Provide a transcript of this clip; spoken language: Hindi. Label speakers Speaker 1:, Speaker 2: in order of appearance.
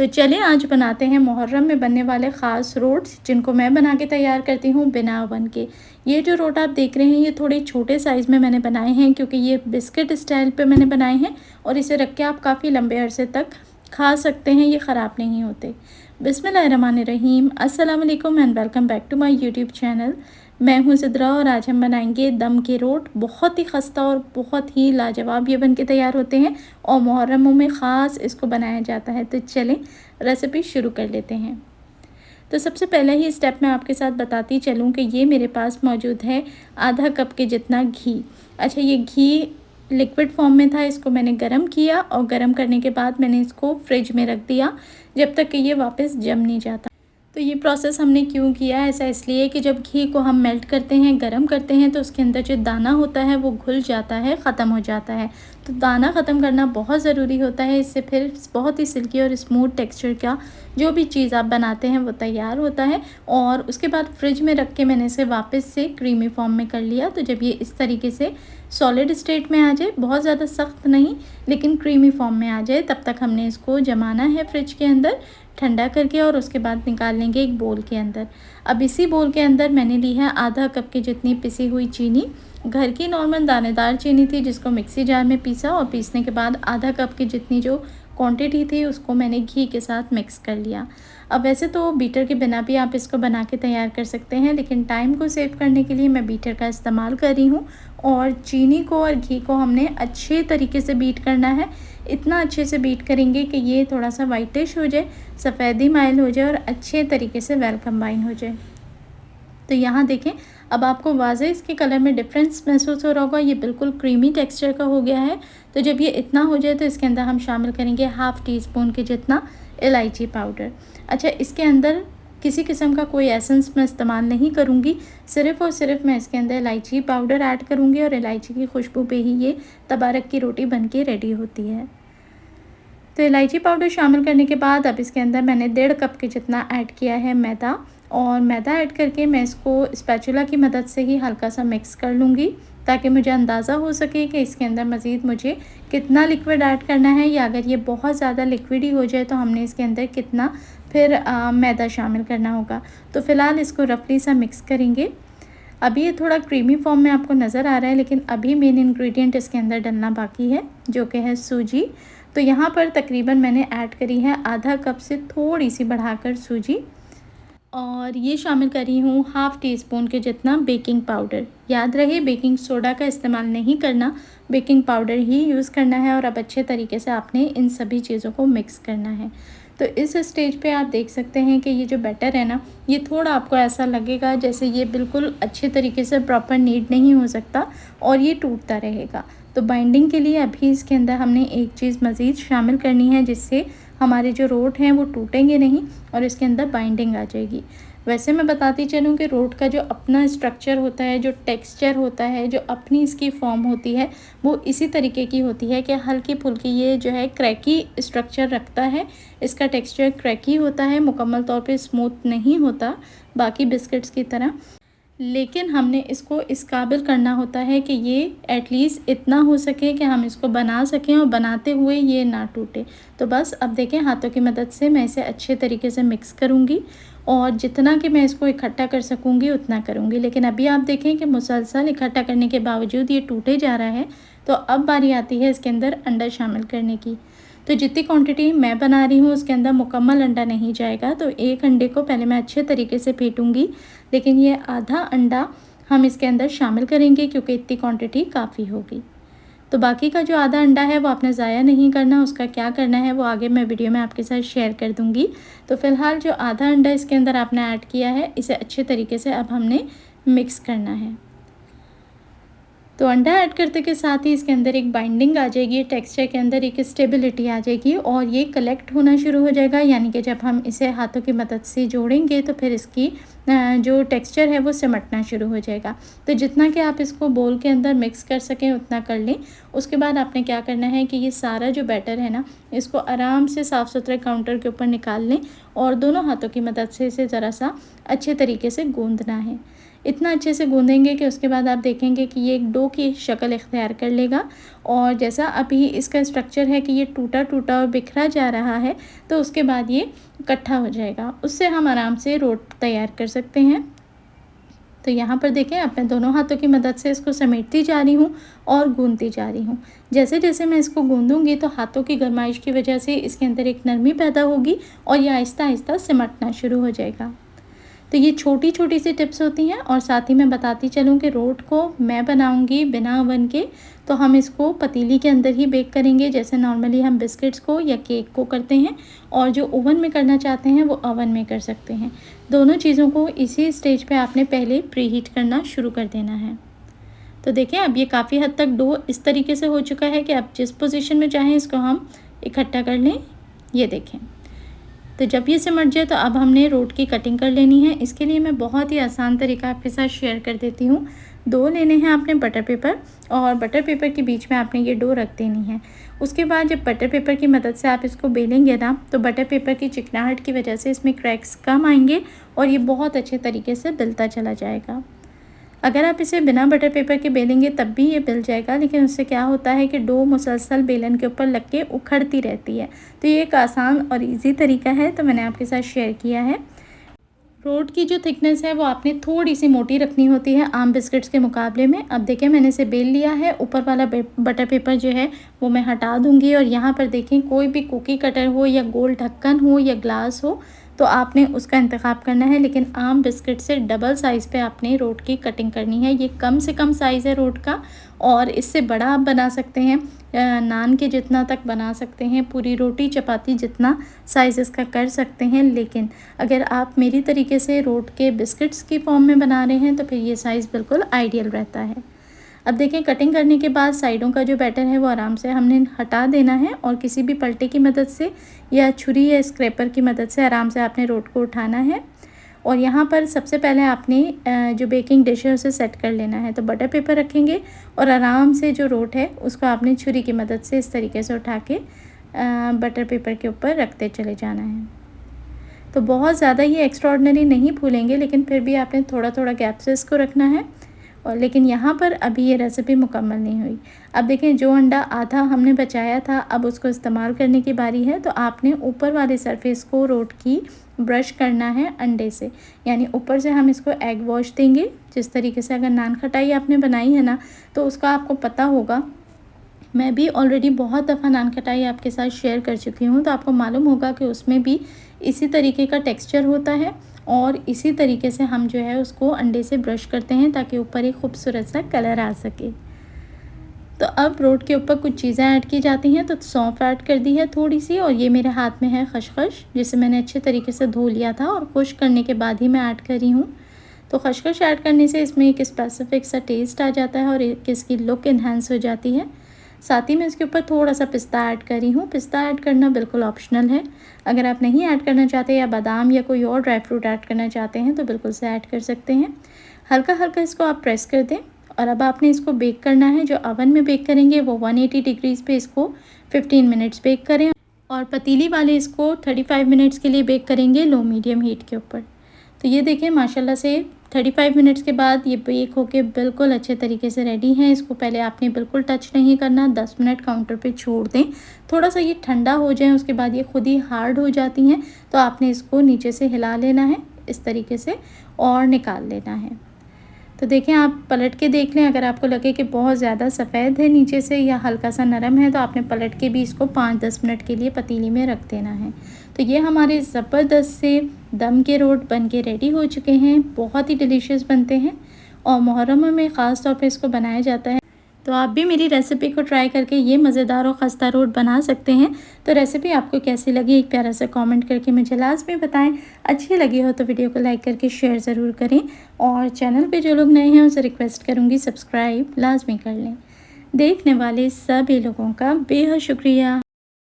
Speaker 1: तो चलिए आज बनाते हैं मुहर्रम में बनने वाले ख़ास रोट्स, जिनको मैं बना के तैयार करती हूँ बिना ओवन के। ये जो रोट आप देख रहे हैं ये थोड़े छोटे साइज़ में मैंने बनाए हैं, क्योंकि ये बिस्किट स्टाइल पे मैंने बनाए हैं और इसे रख के आप काफ़ी लंबे अरसे तक खा सकते हैं, ये ख़राब नहीं होते। बिस्मिल्लाहिर्रहमानिर्रहीम, अस्सलाम वालेकुम and welcome back to my YouTube channel. मैं हूँ सिद्रा और आज हम बनाएंगे दम के रोट। बहुत ही खस्ता और बहुत ही लाजवाब ये बन के तैयार होते हैं और मुहर्रमों में ख़ास इसको बनाया जाता है। तो चलें रेसिपी शुरू कर लेते हैं। तो सबसे पहले ही स्टेप मैं आपके साथ बताती चलूँ कि ये मेरे पास मौजूद है आधा कप के जितना घी। अच्छा, ये घी लिक्विड फॉर्म में था, इसको मैंने गरम किया और गरम करने के बाद मैंने इसको फ्रिज में रख दिया जब तक कि ये वापस जम नहीं जाता। तो ये प्रोसेस हमने क्यों किया, ऐसा इसलिए कि जब घी को हम मेल्ट करते हैं, गरम करते हैं, तो उसके अंदर जो दाना होता है वो घुल जाता है, ख़त्म हो जाता है। तो दाना ख़त्म करना बहुत ज़रूरी होता है, इससे फिर बहुत ही सिल्की और स्मूथ टेक्सचर का जो भी चीज़ आप बनाते हैं वो तैयार होता है। और उसके बाद फ्रिज में रख के मैंने इसे वापस से क्रीमी फॉर्म में कर लिया। तो जब ये इस तरीके से सॉलिड स्टेट में आ जाए, बहुत ज़्यादा सख्त नहीं लेकिन क्रीमी फॉर्म में आ जाए, तब तक हमने इसको जमाना है फ्रिज के अंदर ठंडा करके, और उसके बाद निकाल लेंगे एक बोल के अंदर। अब इसी बोल के अंदर मैंने ली है आधा कप की जितनी पिसी हुई चीनी। घर की नॉर्मल दानेदार चीनी थी जिसको मिक्सी जार में पीसा, और पीसने के बाद आधा कप की जितनी जो क्वांटिटी थी उसको मैंने घी के साथ मिक्स कर लिया। अब वैसे तो बीटर के बिना भी आप इसको बना के तैयार कर सकते हैं, लेकिन टाइम को सेव करने के लिए मैं बीटर का इस्तेमाल कर रही हूँ। और चीनी को और घी को हमने अच्छे तरीके से बीट करना है। इतना अच्छे से बीट करेंगे कि ये थोड़ा सा वाइटिश हो जाए, सफ़ेदी माइल हो जाए और अच्छे तरीके से वेल कंबाइन हो जाए। तो यहाँ देखें, अब आपको वाज़े इसके कलर में डिफरेंस महसूस हो रहा होगा, ये बिल्कुल क्रीमी टेक्सचर का हो गया है। तो जब ये इतना हो जाए तो इसके अंदर हम शामिल करेंगे हाफ़ टी स्पून के जितना इलायची पाउडर। अच्छा, इसके अंदर किसी किस्म का कोई एसेंस मैं इस्तेमाल नहीं करूँगी, सिर्फ़ और सिर्फ मैं इसके अंदर इलायची पाउडर ऐड करूँगी और इलायची की खुशबू पे ही ये तबारक की रोटी बन के रेडी होती है। तो इलायची पाउडर शामिल करने के बाद अब इसके अंदर मैंने 1.5 कप के जितना ऐड किया है मैदा, और मैदा ऐड करके मैं इसको स्पैचुला की मदद से ही हल्का सा मिक्स कर लूँगी, ताकि मुझे अंदाज़ा हो सके कि इसके अंदर मज़ीद मुझे कितना लिक्विड ऐड करना है, या अगर ये बहुत ज़्यादा लिक्विड ही हो जाए तो हमने इसके अंदर कितना फिर मैदा शामिल करना होगा। तो फ़िलहाल इसको रफली सा मिक्स करेंगे। अभी ये थोड़ा क्रीमी फॉर्म में आपको नज़र आ रहा है, लेकिन अभी मेन इंग्रेडिएंट इसके अंदर डलना बाकी है, जो कि है सूजी। तो यहाँ पर तकरीबन मैंने ऐड करी है आधा कप से थोड़ी सी बढ़ाकर सूजी, और ये शामिल करी हूँ हाफ़ टी स्पून के जितना बेकिंग पाउडर। याद रहे बेकिंग सोडा का इस्तेमाल नहीं करना, बेकिंग पाउडर ही यूज़ करना है। और अब अच्छे तरीके से आपने इन सभी चीज़ों को मिक्स करना है। तो इस स्टेज पे आप देख सकते हैं कि ये जो बैटर है ना, ये थोड़ा आपको ऐसा लगेगा जैसे ये बिल्कुल अच्छे तरीके से प्रॉपर नीड नहीं हो सकता और ये टूटता रहेगा। तो बाइंडिंग के लिए अभी इसके अंदर हमने एक चीज़ मज़ीद शामिल करनी है, जिससे हमारे जो रोट हैं वो टूटेंगे नहीं और इसके अंदर बाइंडिंग आ जाएगी। वैसे मैं बताती चलूँ कि रोट का जो अपना स्ट्रक्चर होता है, जो टेक्सचर होता है, जो अपनी इसकी फॉर्म होती है, वो इसी तरीके की होती है कि हल्की फुल्की ये जो है क्रैकी स्ट्रक्चर रखता है। इसका टेक्सचर क्रैकी होता है, मुकम्मल तौर पे स्मूथ नहीं होता बाकी बिस्किट्स की तरह। लेकिन हमने इसको इस काबिल करना होता है कि ये एटलीस्ट इतना हो सके कि हम इसको बना सकें और बनाते हुए ये ना टूटे। तो बस अब देखें, हाथों की मदद से मैं इसे अच्छे तरीके से मिक्स करूँगी और जितना कि मैं इसको इकट्ठा कर सकूँगी उतना करूँगी। लेकिन अभी आप देखें कि मुसलसल इकट्ठा करने के बावजूद ये टूटे जा रहा है। तो अब बारी आती है इसके अंदर अंडा शामिल करने की। तो जितनी क्वांटिटी मैं बना रही हूँ उसके अंदर मुकम्मल अंडा नहीं जाएगा, तो एक अंडे को पहले मैं अच्छे तरीके से फेंटूँगी, लेकिन ये आधा अंडा हम इसके अंदर शामिल करेंगे क्योंकि इतनी क्वांटिटी काफ़ी होगी। तो बाकी का जो आधा अंडा है वो आपने ज़ाया नहीं करना, उसका क्या करना है वो आगे मैं वीडियो में आपके साथ शेयर कर दूँगी। तो फ़िलहाल जो आधा अंडा इसके अंदर आपने ऐड किया है, इसे अच्छे तरीके से अब हमने मिक्स करना है। तो अंडा ऐड करते के साथ ही इसके अंदर एक बाइंडिंग आ जाएगी, टेक्सचर के अंदर एक स्टेबिलिटी आ जाएगी और ये कलेक्ट होना शुरू हो जाएगा। यानी कि जब हम इसे हाथों की मदद से जोड़ेंगे तो फिर इसकी जो टेक्सचर है वो सिमटना शुरू हो जाएगा। तो जितना कि आप इसको बोल के अंदर मिक्स कर सकें उतना कर लें। उसके बाद आपने क्या करना है कि ये सारा जो बैटर है ना, इसको आराम से साफ़ सुथरे काउंटर के ऊपर निकाल लें और दोनों हाथों की मदद से इसे ज़रा सा अच्छे तरीके से गूँदना है। इतना अच्छे से गूँधेंगे कि उसके बाद आप देखेंगे कि ये एक डो की शक्ल इख्तियार कर लेगा। और जैसा अभी इसका स्ट्रक्चर है कि ये टूटा-टूटा और बिखरा जा रहा है, तो उसके बाद ये इकट्ठा हो जाएगा। उससे हम आराम से रोट तैयार कर सकते हैं। तो यहाँ पर देखें, अब मैं दोनों हाथों की मदद से इसको समेटती जा रही हूँ और गूँथती जा रही हूँ। जैसे-जैसे मैं इसको गूँधूँगी तो हाथों की गरमाइश की वजह से इसके अंदर एक नरमी पैदा होगी और ये आहिस्ता-आहिस्ता सिमटना शुरू हो जाएगा। तो ये छोटी-छोटी सी टिप्स होती हैं। और साथ ही मैं बताती चलूँ कि रोट को मैं बनाऊँगी बिना ओवन के, तो हम इसको पतीली के अंदर ही बेक करेंगे, जैसे नॉर्मली हम बिस्किट्स को या केक को करते हैं। और जो ओवन में करना चाहते हैं वो ओवन में कर सकते हैं। दोनों चीज़ों को इसी स्टेज पे आपने पहले प्रीहीट करना शुरू कर देना है। तो देखें, अब ये काफ़ी हद तक डो इस तरीके से हो चुका है कि आप जिस पोजीशन में चाहें इसको हम इकट्ठा कर लें। ये देखें, तो जब ये सिमट जाए तो अब हमने रोट की कटिंग कर लेनी है। इसके लिए मैं बहुत ही आसान तरीका आपके साथ शेयर कर देती हूँ। 2 लेने हैं आपने बटर पेपर, और बटर पेपर के बीच में आपने ये डो रख देनी है। उसके बाद जब बटर पेपर की मदद से आप इसको बेलेंगे ना, तो बटर पेपर की चिकनाहट की वजह से इसमें क्रैक्स कम आएंगे और ये बहुत अच्छे तरीके से बिलता चला जाएगा। अगर आप इसे बिना बटर पेपर के बेलेंगे तब भी ये बिल जाएगा, लेकिन उससे क्या होता है कि डो मुसलसल बेलन के ऊपर लग के उखड़ती रहती है। तो ये एक आसान और इजी तरीका है, तो मैंने आपके साथ शेयर किया है। रोट की जो थिकनेस है वो आपने थोड़ी सी मोटी रखनी होती है आम बिस्किट्स के मुकाबले में। अब देखिए, मैंने इसे बेल लिया है। ऊपर वाला बटर पेपर जो है वो मैं हटा दूंगी। और यहाँ पर देखें, कोई भी कुकी कटर हो या गोल ढक्कन हो या ग्लास हो तो आपने उसका इंतखाब करना है, लेकिन आम बिस्किट से डबल साइज़ पे आपने रोट की कटिंग करनी है। ये कम से कम साइज़ है रोट का, और इससे बड़ा आप बना सकते हैं, नान के जितना तक बना सकते हैं, पूरी रोटी चपाती जितना साइज़ इसका कर सकते हैं। लेकिन अगर आप मेरी तरीके से रोट के बिस्किट्स की फॉर्म में बना रहे हैं तो फिर ये साइज़ बिल्कुल आइडियल रहता है। अब देखें, कटिंग करने के बाद साइडों का जो बैटर है वो आराम से हमने हटा देना है, और किसी भी पलटे की मदद से या छुरी या स्क्रैपर की मदद से आराम से आपने रोट को उठाना है। और यहाँ पर सबसे पहले आपने जो बेकिंग डिश है उसे सेट कर लेना है। तो बटर पेपर रखेंगे और आराम से जो रोट है उसको आपने छुरी की मदद से इस तरीके से उठा के बटर पेपर के ऊपर रखते चले जाना है। तो बहुत ज़्यादा ये एक्स्ट्राऑर्डिनरी नहीं फूलेंगे, लेकिन फिर भी आपने थोड़ा थोड़ा गैप से इसको रखना है। और लेकिन यहाँ पर अभी ये रेसिपी मुकम्मल नहीं हुई। अब देखें, जो अंडा आधा हमने बचाया था अब उसको इस्तेमाल करने की बारी है। तो आपने ऊपर वाले सरफेस को रोट की ब्रश करना है अंडे से, यानी ऊपर से हम इसको एग वॉश देंगे। जिस तरीके से अगर नान खटाई आपने बनाई है ना, तो उसका आपको पता होगा। मैं भी ऑलरेडी बहुत दफ़ा नान खटाई आपके साथ शेयर कर चुकी हूँ, तो आपको मालूम होगा कि उसमें भी इसी तरीके का टेक्सचर होता है। और इसी तरीके से हम जो है उसको अंडे से ब्रश करते हैं ताकि ऊपर एक खूबसूरत सा कलर आ सके। तो अब रोट के ऊपर कुछ चीज़ें ऐड की जाती हैं। तो सौंफ ऐड कर दी है थोड़ी सी, और ये मेरे हाथ में है खसखस, जिसे मैंने अच्छे तरीके से धो लिया था और खुश करने के बाद ही मैं ऐड कर रही हूँ। तो खसखस ऐड करने से इसमें एक स्पेसिफिक सा टेस्ट आ जाता है और एक इसकी लुक इन्हांस हो जाती है। साथ ही मैं इसके ऊपर थोड़ा सा पिस्ता ऐड कर रही हूँ। पिस्ता ऐड करना बिल्कुल ऑप्शनल है। अगर आप नहीं ऐड करना चाहते या बादाम या कोई और ड्राई फ्रूट ऐड करना चाहते हैं तो बिल्कुल से ऐड कर सकते हैं। हल्का हल्का इसको आप प्रेस कर दें, और अब आपने इसको बेक करना है। जो ओवन में बेक करेंगे वो 180 डिग्रीज़ पे इसको 15 मिनट्स बेक करें, और पतीली वाले इसको 35 मिनट्स के लिए बेक करेंगे लो मीडियम हीट के ऊपर। तो ये देखें, माशाल्लाह से 35 मिनट्स के बाद ये बेक होके बिल्कुल अच्छे तरीके से रेडी हैं। इसको पहले आपने बिल्कुल टच नहीं करना, 10 मिनट काउंटर पे छोड़ दें। थोड़ा सा ये ठंडा हो जाए, उसके बाद ये खुद ही हार्ड हो जाती हैं। तो आपने इसको नीचे से हिला लेना है इस तरीके से और निकाल लेना है। तो देखें, आप पलट के देख लें। अगर आपको लगे कि बहुत ज़्यादा सफ़ेद है नीचे से या हल्का सा नरम है, तो आपने पलट के भी इसको 5-10 मिनट के लिए पतीली में रख देना है। तो ये हमारे ज़बरदस्त से दम के रोट बन के रेडी हो चुके हैं। बहुत ही डिलीशियस बनते हैं और मुहर्रम में ख़ास तौर पे इसको बनाया जाता है। तो आप भी मेरी रेसिपी को ट्राई करके ये मज़ेदार और खस्ता रोट बना सकते हैं। तो रेसिपी आपको कैसी लगी एक प्यारा सा कमेंट करके मुझे लाज़मी बताएं। अच्छी लगी हो तो वीडियो को लाइक करके शेयर ज़रूर करें, और चैनल पे जो लोग नए हैं उनसे रिक्वेस्ट करूँगी सब्सक्राइब लाजमी कर लें। देखने वाले सभी लोगों का बेहद शुक्रिया।